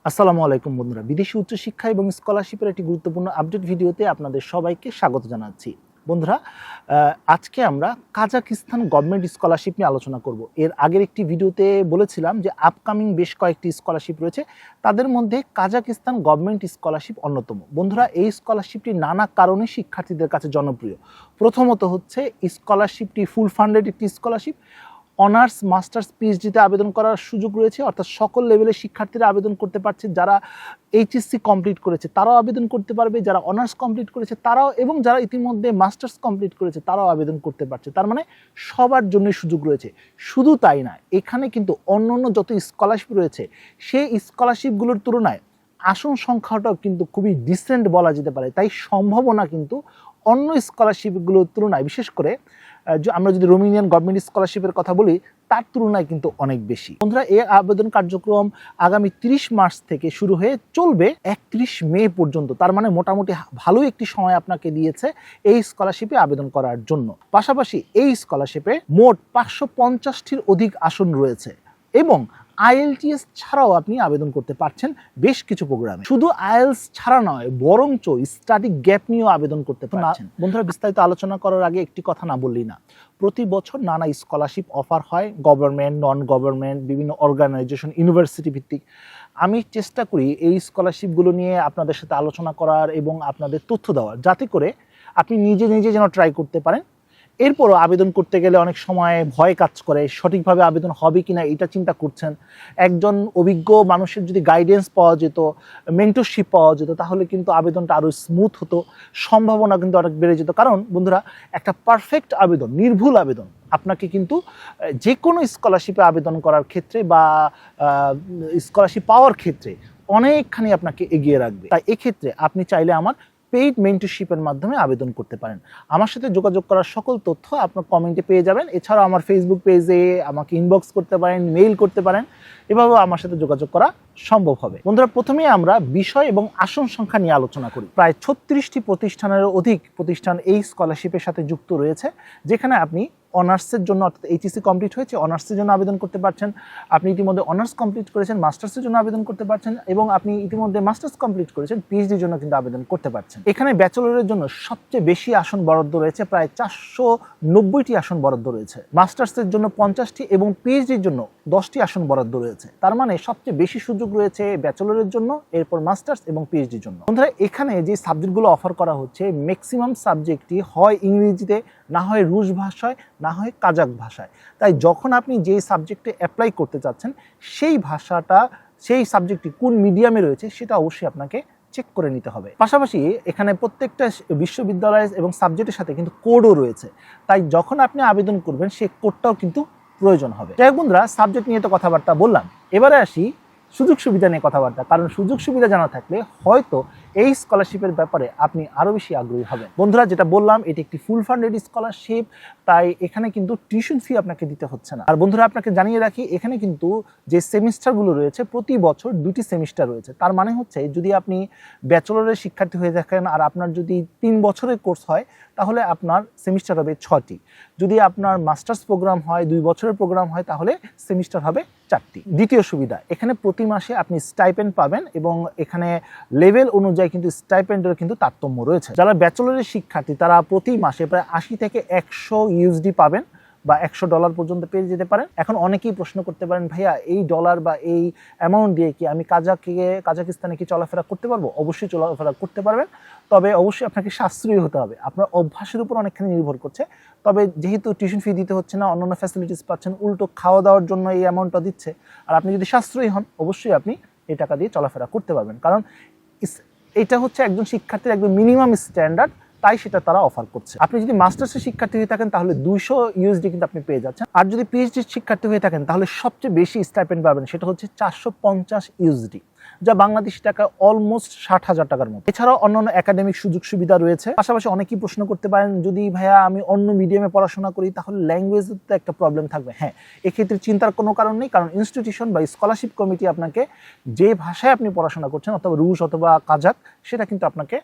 আসসালামু আলাইকুম বন্ধুরা, বিদেশি উচ্চশিক্ষা এবং স্কলারশিপের একটি গুরুত্বপূর্ণ আপডেট ভিডিওতে আপনাদের সবাইকে স্বাগত জানাচ্ছি। বন্ধুরা, আজকে আমরা কাজাকিস্তান গভর্নমেন্ট স্কলারশিপ নিয়ে আলোচনা করব। এর আগের একটি ভিডিওতে বলেছিলাম যে আপকামিং বেশ কয়েকটি স্কলারশিপ রয়েছে, তাদের মধ্যে কাজাকিস্তান গভর্নমেন্ট স্কলারশিপ অন্যতম। বন্ধুরা, এই স্কলারশিপটি নানা কারণে শিক্ষার্থীদের কাছে জনপ্রিয়। প্রথমত হচ্ছে স্কলারশিপটি ফুল ফান্ডেড একটি স্কলারশিপ। অনার্স, মাস্টার্স, পিএইচডিতে আবেদন করার সুযোগ রয়েছে, অর্থাৎ সকল লেভেলের শিক্ষার্থীরা আবেদন করতে পারছে। যারা এইচএসসি কমপ্লিট করেছে তারাও আবেদন করতে পারবে, যারা অনার্স কমপ্লিট করেছে তারাও, এবং যারা ইতিমধ্যে মাস্টার্স কমপ্লিট করেছে তারাও আবেদন করতে পারছে। তার মানে সবার জন্যই সুযোগ রয়েছে। শুধু তাই না, এখানে কিন্তু অন্য যত স্কলারশিপ রয়েছে সেই স্কলারশিপগুলোর তুলনায় আসন সংখ্যাটাও কিন্তু খুবই ডিসেন্ট বলা যেতে পারে। তাই সম্ভাবনা কিন্তু অন্য স্কলারশিপগুলোর তুলনায়, বিশেষ করে আমরা যদি রোমানিয়ান গভর্নমেন্ট স্কলারশিপের কথা বলি, তার তুলনায় কিন্তু অনেক বেশি। বন্ধুরা, এই আবেদন কার্যক্রম আগামী 30 মার্চ থেকে শুরু হয়ে চলবে 31 মে পর্যন্ত। তার মানে মোটামুটি ভালোই একটি সময় আপনাকে দিয়েছে এই স্কলারশিপে আবেদন করার জন্য। পাশাপাশি এই স্কলারশিপে মোট 550টির অধিক আসন রয়েছে এবং আইএলটিএস ছাড়াও আপনি আবেদন করতে পারছেন বেশ কিছু প্রোগ্রামে। শুধু আইএলস ছাড়া নয়, বরঞ্চ স্টাডি গ্যাপ নিয়েও আবেদন করতে পারছেন। বন্ধুরা, বিস্তারিত আলোচনা করার আগে একটি কথা না বললেই না। প্রতি বছর নানা স্কলারশিপ অফার হয়, গভর্নমেন্ট, নন গভর্নমেন্ট, বিভিন্ন অর্গানাইজেশন, ইউনিভার্সিটি ভিত্তিক। আমি চেষ্টা করি এই স্কলারশিপগুলো নিয়ে আপনাদের সাথে আলোচনা করার এবং আপনাদের তথ্য দেওয়ার, যাতে করে আপনি নিজে নিজে যেন ট্রাই করতে পারেন। এরপরও আবেদন করতে গেলে অনেক সময় ভয় কাজ করে, সঠিকভাবে আবেদন হবে কিনা এটা চিন্তা করছেন। একজন অভিজ্ঞ মানুষের যদি গাইডেন্স পাওয়া যেত, মেন্টরশিপ পাওয়া যেত, তাহলে কিন্তু আবেদনটা আরও স্মুথ হতো, সম্ভাবনা কিন্তু অনেক বেড়ে যেত। কারণ বন্ধুরা, একটা পারফেক্ট আবেদন, নির্ভুল আবেদন আপনাকে কিন্তু যে কোনো স্কলারশিপে আবেদন করার ক্ষেত্রে বা স্কলারশিপ পাওয়ার ক্ষেত্রে অনেকখানি আপনাকে এগিয়ে রাখবে। তাই এক্ষেত্রে আপনি চাইলে আমার পেইড মেন্টরশিপের মাধ্যমে আবেদন করতে পারেন। আমার সাথে যোগাযোগ করার সকল তথ্য আপনার কমেন্টে পেয়ে যাবেন। এছাড়াও আমার ফেসবুক পেজে আমাকে ইনবক্স করতে পারেন, মেইল করতে পারেন, এভাবেও আমার সাথে যোগাযোগ করা সম্ভব হবে। বন্ধুরা, প্রথমেই আমরা বিষয় এবং আসন সংখ্যা নিয়ে আলোচনা করি। প্রায় 36টি প্রতিষ্ঠানেরও অধিক প্রতিষ্ঠান এই স্কলারশিপের সাথে যুক্ত রয়েছে, যেখানে আপনি অনার্সের জন্য, অর্থাৎ এইচএসসি কমপ্লিট হয়েছে, অনার্সের জন্য আবেদন করতে পারছেন। আপনি ইতিমধ্যে অনার্স কমপ্লিট করেছেন, মাস্টার্সের জন্য আবেদন করতে পারছেন, এবং আপনি ইতিমধ্যে মাস্টার্স কমপ্লিট করেছেন, পিএইচডির জন্য কিন্তু আবেদন করতে পারছেন। এখানে ব্যাচেলরের জন্য সবচেয়ে বেশি আসন বরাদ্দ রয়েছে, প্রায় 490টি আসন বরাদ্দ রয়েছে। মাস্টার্সের জন্য 50টি এবং পিএইচডির জন্য 10টি আসন বরাদ্দ রয়েছে। তার মানে সবচেয়ে বেশি সুযোগ রয়েছে ব্যাচেলরের জন্য, এরপর মাস্টার্স এবং পিএইচডির জন্য। বন্ধুরা, এখানে যে সাবজেক্টগুলো অফার করা হচ্ছে, ম্যাক্সিমাম সাবজেক্টই হয় ইংরেজিতে, না হয় রুশ ভাষায়, না হয় কাজাক ভাষায়। তাই যখন আপনি যেই সাবজেক্টে অ্যাপ্লাই করতে চাচ্ছেন, সেই ভাষাটা, সেই সাবজেক্টটি কোন মিডিয়ামে রয়েছে সেটা অবশ্যই আপনাকে চেক করে নিতে হবে। পাশাপাশি এখানে প্রত্যেকটা বিশ্ববিদ্যালয় এবং সাবজেক্টের সাথে কিন্তু কোডও রয়েছে। তাই যখন আপনি আবেদন করবেন, সেই কোডটাও কিন্তু প্রয়োজন হবে। যাই হোক বন্ধুরা, সাবজেক্ট নিয়ে তো কথাবার্তা বললাম, এবারে আসি সুযোগ সুবিধা নিয়ে কথাবার্তা। কারণ সুযোগ সুবিধা জানা থাকলে হয়তো এই স্কলারশিপের ব্যাপারে আপনি আরও বেশি আগ্রহী হবেন। বন্ধুরা, যেটা বললাম, এটি একটি ফুল ফান্ডেড স্কলারশিপ, তাই এখানে কিন্তু টিউশন ফি আপনাকে দিতে হচ্ছে না। আর বন্ধুরা, আপনাকে জানিয়ে রাখি, এখানে কিন্তু যে সেমিস্টারগুলো রয়েছে, প্রতি বছর 2টি সেমিস্টার রয়েছে। তার মানে হচ্ছে, যদি আপনি ব্যাচেলরের শিক্ষার্থী হয়ে থাকেন আর আপনার যদি 3 বছরের কোর্স হয়, তাহলে আপনার সেমিস্টার হবে 6টি। যদি আপনার মাস্টার্স প্রোগ্রাম হয়, 2 বছরের প্রোগ্রাম হয়, তাহলে সেমিস্টার হবে 4টি। দ্বিতীয় সুবিধা, এখানে প্রতি মাসে আপনি স্টাইপেন্ড পাবেন, এবং এখানে লেভেল অনুযায়ী কিন্তু স্টাইপেন্ডের কিন্তু তারতম্য রয়েছে। যারা ব্যাচেলরের শিক্ষার্থী, তারা প্রতি মাসে প্রায় 80 থেকে 100 ইউএসডি পাবেন, বা $100 পর্যন্ত পেয়ে যেতে পারেন। এখন অনেকেই প্রশ্ন করতে পারেন, ভাইয়া এই ডলার বা এই অ্যামাউন্ট দিয়ে কি আমি কাজাকিস্তানে কি চলাফেরা করতে পারবো? অবশ্যই চলাফেরা করতে পারবেন, তবে অবশ্যই আপনাকে সাশ্রয়ী হতে হবে। আপনার অভ্যাসের উপর অনেকখানি নির্ভর করছে। তবে যেহেতু টিউশন ফি দিতে হচ্ছে না, অন্যান্য ফ্যাসিলিটিস পাচ্ছেন, উল্টো খাওয়া দাওয়ার জন্য এই অ্যামাউন্টটা দিচ্ছে। আর আপনি যদি সাশ্রয়ী হন, অবশ্যই আপনি এই টাকা দিয়ে চলাফেরা করতে পারবেন। কারণ এটা হচ্ছে একজন শিক্ষার্থীর একদম মিনিমাম স্ট্যান্ডার্ড, তাই সেটা তারা অফার করছে। আপনি যদি মাস্টার্সের শিক্ষার্থী হয়ে থাকেন, তাহলে 200 ইউএসডি কিন্তু আপনি পেয়ে যাচ্ছেন। আর যদি পিএইচডির শিক্ষার্থী হয়ে থাকেন, তাহলে সবচেয়ে বেশি স্টাইপেন্ড পাবেন, সেটা হচ্ছে 450 ইউএসডি, যা বাংলাদেশি টাকা অলমোস্ট 60,000 টাকার মতো। এছাড়াও অন্যান্য একাডেমিক সুযোগ সুবিধা রয়েছে। পাশাপাশি অনেকেই প্রশ্ন করতে পারেন, যদি ভাইয়া আমি অন্য মিডিয়ামে পড়াশোনা করি, তাহলে ল্যাঙ্গুয়েজের তো একটা প্রবলেম থাকবে। হ্যাঁ, এক্ষেত্রে চিন্তার কোনো কারণ নেই, কারণ ইনস্টিটিউশন বা স্কলারশিপ কমিটি আপনাকে যে ভাষায় আপনি পড়াশোনা করছেন, অথবা রুশ অথবা কাজাক, সেটা কিন্তু আপনাকে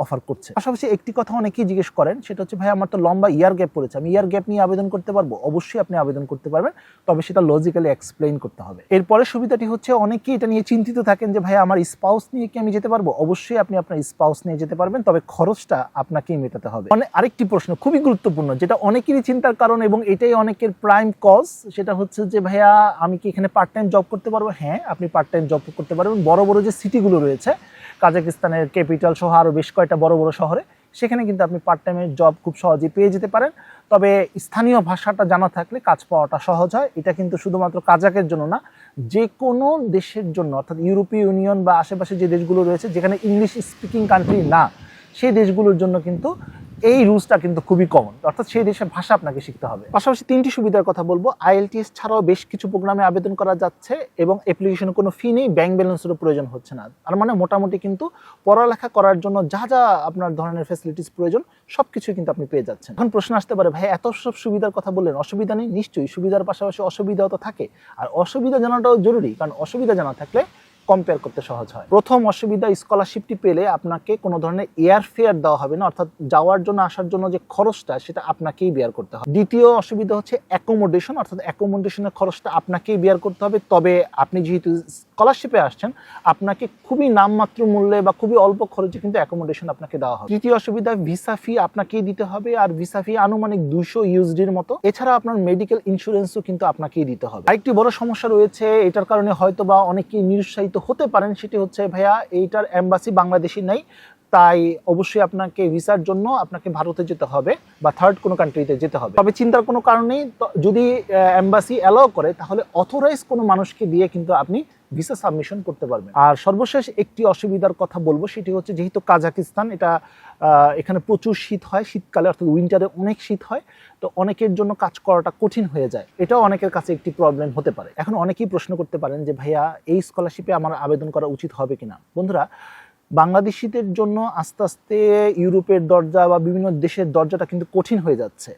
অফার করছে। পাশাপাশি একটি কথা অনেকেই জিজ্ঞেস করেন, সেটা হচ্ছে ভাই আমার তো লম্বা ইয়ার গ্যাপ পড়েছে, আমি ইয়ার গ্যাপ নিয়ে আবেদন করতে পারবো? অবশ্যই আপনি আবেদন করতে পারবেন, তবে সেটা লজিক্যালি এক্সপ্লেইন করতে হবে। এরপরে সুবিধাটি হচ্ছে অনেকেই এটা নিয়ে চিন্তিত থাকেন যে ভাই আমার স্পাউস নিয়ে কি আমি যেতে পারবো? অবশ্যই আপনি আপনার স্পাউস নিয়ে যেতে পারবেন, তবে খরচটা আপনাকেই মেটাতে হবে। মানে আরেকটি প্রশ্ন খুবই গুরুত্বপূর্ণ, যেটা অনেকেরই চিন্তার কারণ এবং এটাই অনেকের প্রাইম কজ, সেটা হচ্ছে যে ভাইয়া আমি কি এখানে পার্ট টাইম জব করতে পারবো? হ্যাঁ, আপনি পার্ট টাইম জব করতে পারবেন। বড় বড় যে সিটিগুলো রয়েছে কাজাকিস্তানের ক্যাপিটাল সহ আরও বেশ কয়েকটা বড় বড় শহরে, সেখানে কিন্তু আপনি পার্ট টাইমের জব খুব সহজেই পেয়ে যেতে পারেন। তবে স্থানীয় ভাষাটা জানা থাকলে কাজ পাওয়াটা সহজ হয়। এটা কিন্তু শুধুমাত্র কাজাকের জন্য না, যে কোনো দেশের জন্য, অর্থাৎ ইউরোপীয় ইউনিয়ন বা আশেপাশে যে দেশগুলো রয়েছে যেখানে ইংলিশ স্পিকিং কান্ট্রি না, সেই দেশগুলোর জন্য কিন্তু এই রুলসটা কিন্তু খুবই কমন, অর্থাৎ সেই দেশের ভাষা আপনাকে শিখতে হবে। পাশাপাশি 3টি সুবিধার কথা বলবো। IELTS ছাড়াও বেশ কিছু প্রোগ্রামে আবেদন করা যাচ্ছে এবং অ্যাপ্লিকেশনে কোনো ফি নেই, ব্যাংক ব্যালেন্সেরও প্রয়োজন হচ্ছে না। আর মানে মোটামুটি কিন্তু পড়ালেখা করার জন্য যা যা আপনার ধরনের ফ্যাসিলিটিস প্রয়োজন সব কিছুই কিন্তু আপনি পেয়ে যাচ্ছেন। এখন প্রশ্ন আসতে পারে, ভাই এত সব সুবিধার কথা বললেন, অসুবিধা নেই? নিশ্চয়ই সুবিধার পাশাপাশি অসুবিধাও তো থাকে, আর অসুবিধা জানাটাও জরুরি, কারণ অসুবিধা জানা থাকলে কম্পেয়ার করতে সহজ হয়। প্রথম অসুবিধা, স্কলারশিপটি পেলে আপনাকে কোনো ধরনের এয়ার ফেয়ার দেওয়া হবে না, অর্থাৎ যাওয়ার জন্য আসার জন্য যে খরচটা সেটা আপনাকেই বেয়ার করতে হবে। দ্বিতীয় অসুবিধা হচ্ছে অ্যাকোমোডেশন, অর্থাৎ অ্যাকোমোডেশনের খরচটা আপনাকেই বেয়ার করতে হবে। তবে আপনি যেহেতু স্কলারশিপে আসছেন, আপনাকে খুবই নামমাত্র মূল্যে বা খুবই অল্প খরচে কিন্তু অ্যাকোমোডেশন আপনাকে দেওয়া হবে। তৃতীয় অসুবিধা, ভিসা ফি আপনাকেই দিতে হবে, আর ভিসা ফি আনুমানিক 200 USDর মতো। এছাড়া আপনার মেডিকেল ইন্স্যুরেন্সও কিন্তু আপনাকেই দিতে হবে। আরেকটি বড় সমস্যা রয়েছে, এটার কারণে হয়তো বা অনেকেই নিরুৎসাহিত হতে পারেন, সেটি হচ্ছে ভাইয়া এইটার এম্বাসি বাংলাদেশি নেই, তাই অবশ্যই আপনাকে ভিসার জন্য আপনাকে ভারতে যেতে হবে বা থার্ড কোনো কান্ট্রিতে যেতে হবে। তবে চিন্তার কোনো কারণ নেই, যদি এম্বাসি অ্যালাউ করে তাহলে অথরাইজ কোনো মানুষকে দিয়ে কিন্তু আপনি ভিসা সাবমিশন করতে পারবেন। আর সর্বশেষ একটি অসুবিধার কথা বলবো, সেটি হচ্ছে যেহেতু কাজাকিস্তান, এখানে প্রচুর শীত হয়, শীতকালে অর্থাৎ উইন্টারে অনেক শীত হয়, তো অনেকের জন্য কাজ করাটা কঠিন হয়ে যায়। এটাও অনেকের কাছে একটি প্রবলেম হতে পারে। এখন অনেকেই প্রশ্ন করতে পারেন যে ভাইয়া এই স্কলারশিপে আমার আবেদন করা উচিত হবে কিনা। বন্ধুরা, বাংলাদেশিদের জন্য আস্তে আস্তে ইউরোপের দরজা বা বিভিন্ন দেশের দরজাটা কিন্তু কঠিন হয়ে যাচ্ছে,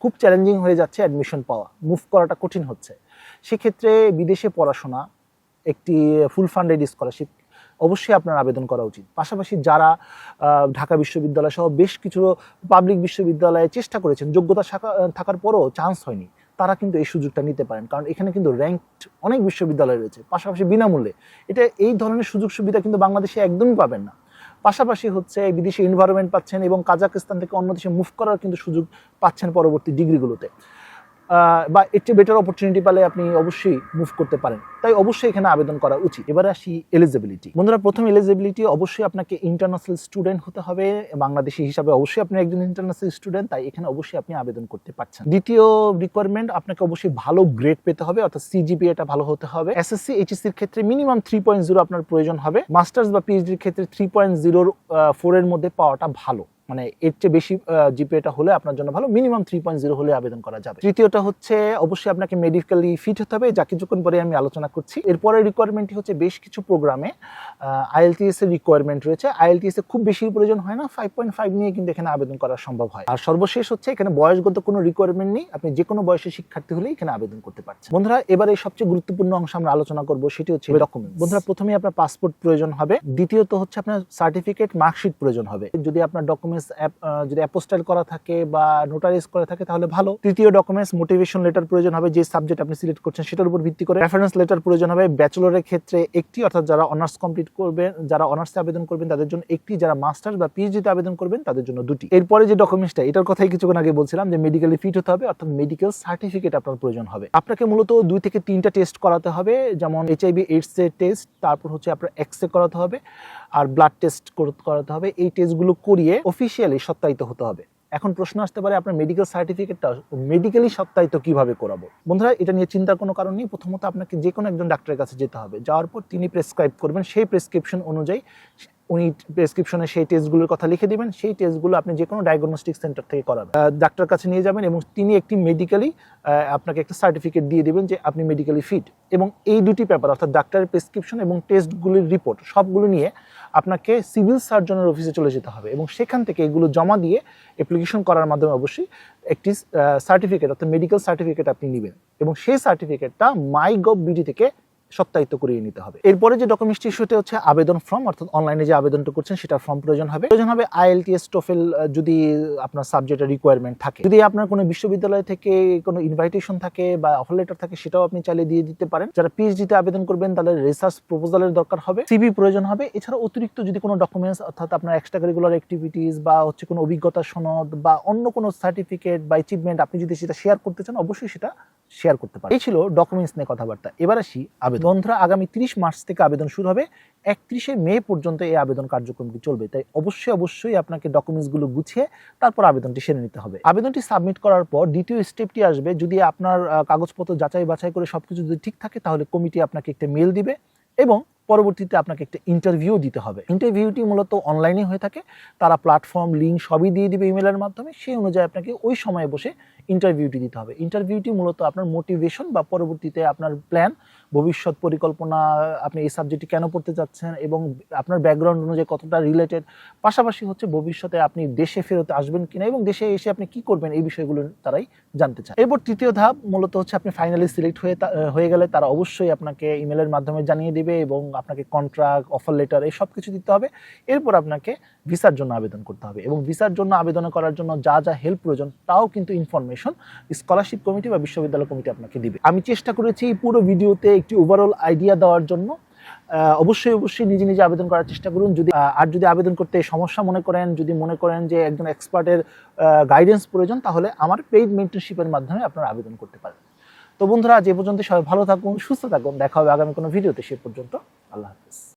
খুব চ্যালেঞ্জিং হয়ে যাচ্ছে অ্যাডমিশন পাওয়া, মুভ করাটা কঠিন হচ্ছে। সেক্ষেত্রে বিদেশে পড়াশোনা একটি ফুল ফান্ডেড স্কলারশিপ অবশ্যই আপনার আবেদন করা উচিত। পাশাপাশি যারা ঢাকা বিশ্ববিদ্যালয় সহ বেশ কিছু পাবলিক বিশ্ববিদ্যালয়ে চেষ্টা করেছেন, যোগ্যতা থাকার পরও চান্স হয়নি, তারা কিন্তু এই সুযোগটা নিতে পারেন, কারণ এখানে কিন্তু র্যাঙ্কড অনেক বিশ্ববিদ্যালয় রয়েছে, পাশাপাশি বিনামূল্যে। এই ধরনের সুযোগ সুবিধা কিন্তু বাংলাদেশে একদমই পাবেন না। পাশাপাশি হচ্ছে বিদেশি এনভায়রনমেন্ট পাচ্ছেন এবং কাজাকিস্তান থেকে অন্য দেশে মুভ করার কিন্তু সুযোগ পাচ্ছেন পরবর্তী ডিগ্রিগুলোতে, বা এর চেয়ে বেটার অপরচুনিটি পেলে আপনি অবশ্যই মুভ করতে পারেন। তাই অবশ্যই এখানে আবেদন করা উচিত। এবারে আসি এলিজিবিলিটি। বন্ধুরা, প্রথম এলিজিবিলিটি, অবশ্যই আপনাকে ইন্টারন্যাশনাল স্টুডেন্ট হতে হবে। বাংলাদেশি হিসাবে অবশ্যই আপনি একজন ইন্টারন্যাশনাল স্টুডেন্ট, তাই এখানে অবশ্যই আপনি আবেদন করতে পারছেন। দ্বিতীয় রিকোয়ারমেন্ট, আপনাকে অবশ্যই ভালো গ্রেড পেতে হবে, অর্থাৎ CGPA ভালো হতে হবে। SSC HSCর ক্ষেত্রে মিনিমাম 3.0 আপনার প্রয়োজন হবে। মাস্টার্স বা PhDর ক্ষেত্রে 3.04 এর মধ্যে পাওয়াটা ভালো, মানে এর চেয়ে বেশি জিপিএটা হলে আপনার জন্য ভালো, মিনিমাম 3.0 হলে আবেদন করা যাবে। তৃতীয়টা হচ্ছে অবশ্যই আপনাকে মেডিকেলি ফিট হতে হবে, যা কিছুক্ষণ পরে আমি আলোচনা করছি। এরপরে রিকোয়ারমেন্টটি হচ্ছে বেশ কিছু প্রোগ্রামে IELTS এর রিকোয়ারমেন্ট রয়েছে। IELTS এ খুব বেশি প্রয়োজন হয় না, 5.5 নিয়ে কিন্তু এখানে আবেদন করা সম্ভব হয়। আর সর্বশেষ হচ্ছে এখানে বয়সগত কোনো রিকোয়ারমেন্ট নেই, আপনি যে কোনো বয়সের শিক্ষার্থী হলে এখানে আবেদন করতে পারছেন। বন্ধুরা, এবারে সবচেয়ে গুরুত্বপূর্ণ অংশ আমরা আলোচনা করব, সেটি হচ্ছে ডকুমেন্টস। বন্ধুরা, প্রথমেই আপনার পাসপোর্ট প্রয়োজন হবে, দ্বিতীয়ত হচ্ছে আপনার সার্টিফিকেট, মার্কশিট প্রয়োজন হবে। যদি আপনার ডকুমেন্টস যদি অ্যাপোস্টাইল করা থাকে বা নোটারাইজ করা থাকে তাহলে ভালো। তৃতীয় ডকুমেন্টস, মোটিভেশন লেটার প্রয়োজন হবে, যে সাবজেক্ট আপনি সিলেক্ট করছেন সেটার উপর ভিত্তি করে। রেফারেন্স লেটার প্রয়োজন হবে, ব্যাচেলরের ক্ষেত্রে একটি, অর্থাৎ যারা অনার্স কমপ্লিট করবেন, যারা অনার্সে আবেদন করবেন তাদের জন্য একটি, যারা মাস্টার্স বা PhDতে আবেদন করবেন তাদের জন্য দুটি। এরপরে যে ডকুমেন্টসটা, এটার কথাই কিছুক্ষণ আগে বলছিলাম যে মেডিকেলি ফিট হতে হবে, অর্থাৎ মেডিকেল সার্টিফিকেট আপনার প্রয়োজন হবে। আপনাকে মূলত 2 থেকে 3টা টেস্ট করাতে হবে, যেমন HIV/AIDS এর টেস্ট, তারপর হচ্ছে আপনার এক্সরে করাতে হবে, আর ব্লাড টেস্ট করাতে হবে। এই টেস্টগুলো করিয়ে অফিসিয়ালি সত্যায়িত হতে হবে। এখন প্রশ্ন আসতে পারে, আপনার মেডিকেল সার্টিফিকেটটা মেডিকেলি সত্যায়িত কিভাবে করাবো? বন্ধুরা, এটা নিয়ে চিন্তার কোনো কারণ নেই। প্রথমত আপনাকে যে কোনো একজন ডাক্তারের কাছে যেতে হবে, যাওয়ার পর তিনি প্রেসক্রাইব করবেন, সেই প্রেসক্রিপশন অনুযায়ী উনি প্রেসক্রিপশনে সেই টেস্টগুলোর কথা লিখে দিবেন। সেই টেস্টগুলো আপনি যে কোনো ডায়াগনস্টিক সেন্টার থেকে করাবেন, ডাক্তার কাছে নিয়ে যাবেন এবং তিনি একটি মেডিকেলি আপনাকে একটা সার্টিফিকেট দিয়ে দেবেন যে আপনি মেডিকেলি ফিট। এবং এই দুটি পেপার, অর্থাৎ ডাক্তারের প্রেসক্রিপশন এবং টেস্টগুলির রিপোর্ট, সবগুলো নিয়ে আপনাকে সিভিল সার্জনের অফিসে চলে যেতে হবে এবং সেখান থেকে এগুলো জমা দিয়ে অ্যাপ্লিকেশন করার মাধ্যমে অবশ্যই একটি সার্টিফিকেট, অর্থাৎ মেডিকেল সার্টিফিকেট আপনি নেবেন এবং সেই সার্টিফিকেটটা MyGov.bd থেকে সত্যায়িত করিয়ে নিতে হবে। এরপরে যে ডকুমেন্টসটি সেটা হচ্ছে আবেদন ফর্ম, অর্থাৎ অনলাইনে যে আবেদনটা করছেন সেটার ফর্ম প্রয়োজন হবে। IELTS TOEFL যদি আপনার সাবজেক্টের রিকোয়ারমেন্ট থাকে। যদি আপনার কোনো বিশ্ববিদ্যালয় থেকে কোনো ইনভাইটেশন থাকে বা অফার লেটার থাকে সেটাও আপনি চাইলে দিয়ে দিতে পারেন। যারা PhD তে আবেদন করবেন তাদের রিসার্চ প্রপোজালের দরকার হবে, CV প্রয়োজন হবে। এছাড়া অতিরিক্ত যদি কোনো ডকুমেন্টস অর্থাৎ আপনার এক্সট্রা কারিকুলার অ্যাক্টিভিটিস বা হচ্ছে কোনো অভিজ্ঞতা সনদ বা অন্য কোনো সার্টিফিকেট বা অ্যাচিভমেন্ট আপনি যদি সেটা শেয়ার করতে চান অবশ্যই সেটা শেয়ার করতে পারেন। এই ছিল ডকুমেন্টস নিয়ে কথাবার্তা। এবার আসি আবেদন। বন্ধুরা, আগামী 30 মার্চ থেকে আবেদন শুরু হবে, 31শে মে পর্যন্ত এই আবেদন কার্যক্রমটি চলবে। তাই অবশ্যই আপনাকে ডকুমেন্টসগুলো গুছিয়ে তারপর আবেদনটি সেরে নিতে হবে। আবেদনটি সাবমিট করার পর দ্বিতীয় স্টেপটি আসবে। যদি আপনার কাগজপত্র যাচাই বাছাই করে সবকিছু যদি ঠিক থাকে তাহলে কমিটি আপনাকে একটা মেল দিবে এবং পরবর্তীতে আপনাকে একটা ইন্টারভিউ দিতে হবে। ইন্টারভিউটি মূলত অনলাইনে হয়ে থাকে, তারা প্ল্যাটফর্ম লিঙ্ক সবই দিয়ে দিবে ইমেলের মাধ্যমে। সেই অনুযায়ী আপনাকে ওই সময়ে বসে ইন্টারভিউটি দিতে হবে। ইন্টারভিউটি মূলত আপনার মোটিভেশন বা পরবর্তীতে আপনার প্ল্যান, ভবিষ্যৎ পরিকল্পনা, আপনি এই সাবজেক্টটি কেন পড়তে চাচ্ছেন এবং আপনার ব্যাকগ্রাউন্ড অনুযায়ী কতটা রিলেটেড, পাশাপাশি হচ্ছে ভবিষ্যতে আপনি দেশে ফেরত আসবেন কিনা এবং দেশে এসে আপনি কি করবেন এই বিষয়গুলো তারাই জানতে চায়। এরপর তৃতীয় ধাপ মূলত হচ্ছে আপনি ফাইনালি সিলেক্ট হয়ে গেলে তারা অবশ্যই আপনাকে ইমেলের মাধ্যমে জানিয়ে দেবে এবং আপনাকে কন্ট্রাক্ট, অফার লেটার এই সব কিছু দিতে হবে। এরপর আপনাকে ভিসার জন্য আবেদন করতে হবে এবং ভিসার জন্য আবেদন করার জন্য যা যা হেল্প প্রয়োজন তাও কিন্তু ইনফরমেশন স্কলারশিপ কমিটি বা বিশ্ববিদ্যালয় কমিটি আপনাকে দিবে। আমি চেষ্টা করেছি পুরো ভিডিওতে একটি ওভারঅল আইডিয়া দেওয়ার জন্য। অবশ্যই নিজে আবেদন করার চেষ্টা করুন। যদি আবেদন করতে সমস্যা মনে করেন, যদি মনে করেন যে একজন এক্সপার্টের গাইডেন্স প্রয়োজন, তাহলে আমার পেইড মেন্টরশিপের মাধ্যমে আপনারা আবেদন করতে পারেন। তো বন্ধুরা, আজ এ পর্যন্ত। সবাই ভালো থাকুন, সুস্থ থাকুন। দেখা হবে আগামী কোনো ভিডিওতে। সে পর্যন্ত আল্লাহ হাফেজ।